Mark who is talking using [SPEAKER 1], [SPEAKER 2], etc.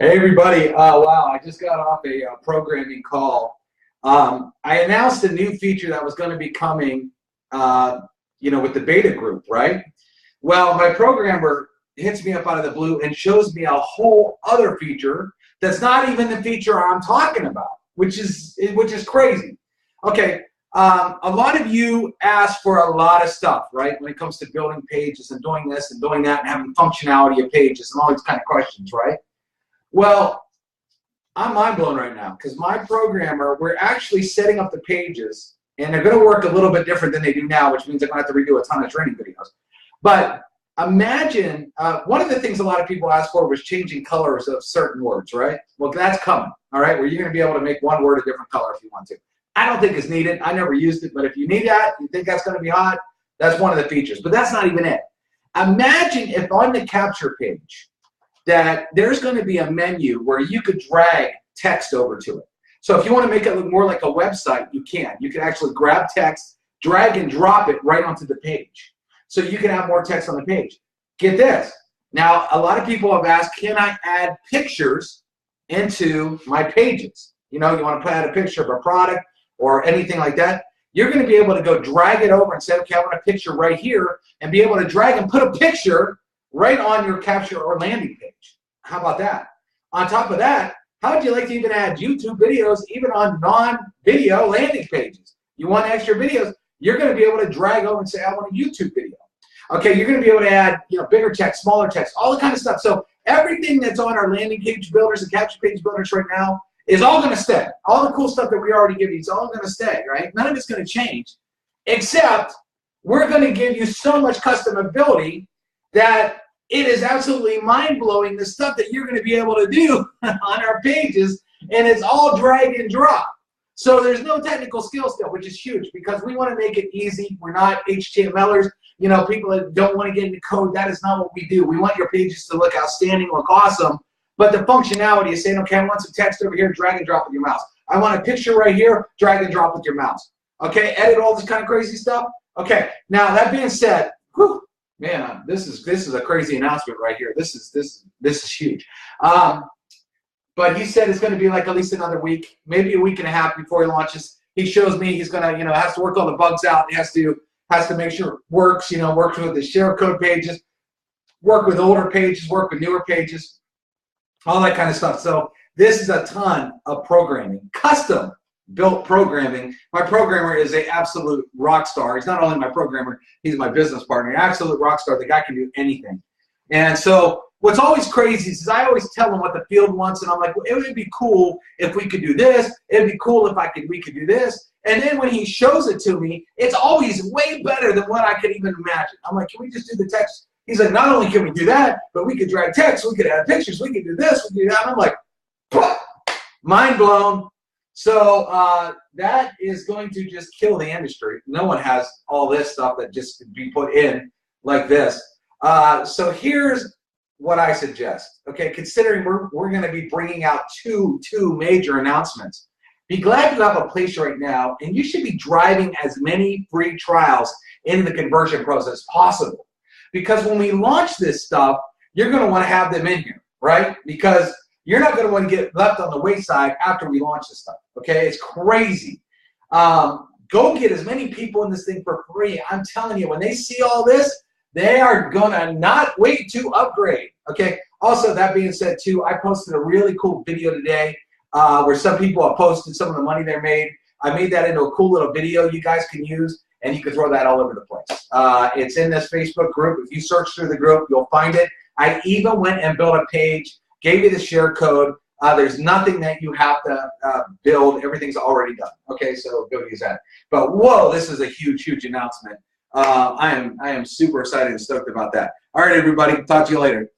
[SPEAKER 1] Hey everybody, wow, I just got off a programming call. I announced a new feature that was going to be coming, with the beta group, right? Well, my programmer hits me up out of the blue and shows me a whole other feature that's not even the feature I'm talking about, which is crazy. Okay, a lot of you ask for a lot of stuff, right? When it comes to building pages and doing this and doing that and having functionality of pages and all these kind of questions, right? Well, I'm mind blown right now because my programmer, we're actually setting up the pages and they're going to work a little bit different than they do now, which means I'm going to have to redo a ton of training videos. But imagine, one of the things a lot of people asked for was changing colors of certain words, right? Well, that's coming, all right, where you're going to be able to make one word a different color if you want to. I don't think it's needed. I never used it, but if you need that, you think that's going to be hot, that's one of the features. But that's not even it. Imagine if on the capture page, that there's going to be a menu where you could drag text over to it. So if you want to make it look more like a website, you can. You can actually grab text, drag and drop it right onto the page. So you can have more text on the page. Get this. Now, a lot of people have asked, can I add pictures into my pages? You know, you want to add a picture of a product or anything like that. You're going to be able to go drag it over and say, okay, I want a picture right here, and be able to drag and put a picture right on your capture or landing page. How about that? On top of that, how would you like to even add YouTube videos even on non-video landing pages? You want extra videos, you're going to be able to drag over and say, I want a YouTube video. Okay, you're going to be able to add, bigger text, smaller text, all the kind of stuff. So everything that's on our landing page builders and capture page builders right now is all going to stay. All the cool stuff that we already give you is all going to stay, right? None of it's going to change, except we're going to give you so much customability that it is absolutely mind-blowing the stuff that you're going to be able to do on our pages, and it's all drag and drop. So there's no technical skill still, which is huge because we want to make it easy. We're not HTMLers. People that don't want to get into code, that is not what we do. We want your pages to look outstanding, look awesome, but the functionality is saying, okay, I want some text over here, drag and drop with your mouse. I want a picture right here, drag and drop with your mouse. Okay, edit all this kind of crazy stuff. Okay, now that being said, whew, man, this is a crazy announcement right here. This is huge. But he said it's going to be like at least another week, maybe a week and a half before he launches. He shows me he's going to, has to work all the bugs out. He has to make sure it works. Works with the share code pages, work with older pages, work with newer pages, all that kind of stuff. So this is a ton of programming, custom built programming. My programmer is an absolute rock star. He's not only my programmer, he's my business partner. An absolute rock star. The guy can do anything. And so what's always crazy is I always tell him what the field wants, and I'm like, well, it would be cool if we could do this. It'd be cool if we could do this. And then when he shows it to me, it's always way better than what I could even imagine. I'm like, can we just do the text? He's like, not only can we do that, but we could drag text, we could add pictures, we could do this, we could do that. And I'm like, mind blown. So that is going to just kill the industry. No one has all this stuff that just could be put in like this. So here's what I suggest. Okay, considering we're going to be bringing out two major announcements. Be glad you have a place right now, and you should be driving as many free trials in the conversion process as possible. Because when we launch this stuff, you're going to want to have them in here, right? Because you're not going to want to get left on the wayside after we launch this stuff, okay? It's crazy. Go get as many people in this thing for free. I'm telling you, when they see all this, they are going to not wait to upgrade, okay? Also, that being said, too, I posted a really cool video today where some people have posted some of the money they made. I made that into a cool little video you guys can use, and you can throw that all over the place. It's in this Facebook group. If you search through the group, you'll find it. I even went and built a page, gave you the share code. There's nothing that you have to build. Everything's already done. Okay, so go use that. But whoa, this is a huge, huge announcement. I am super excited and stoked about that. All right, everybody. Talk to you later.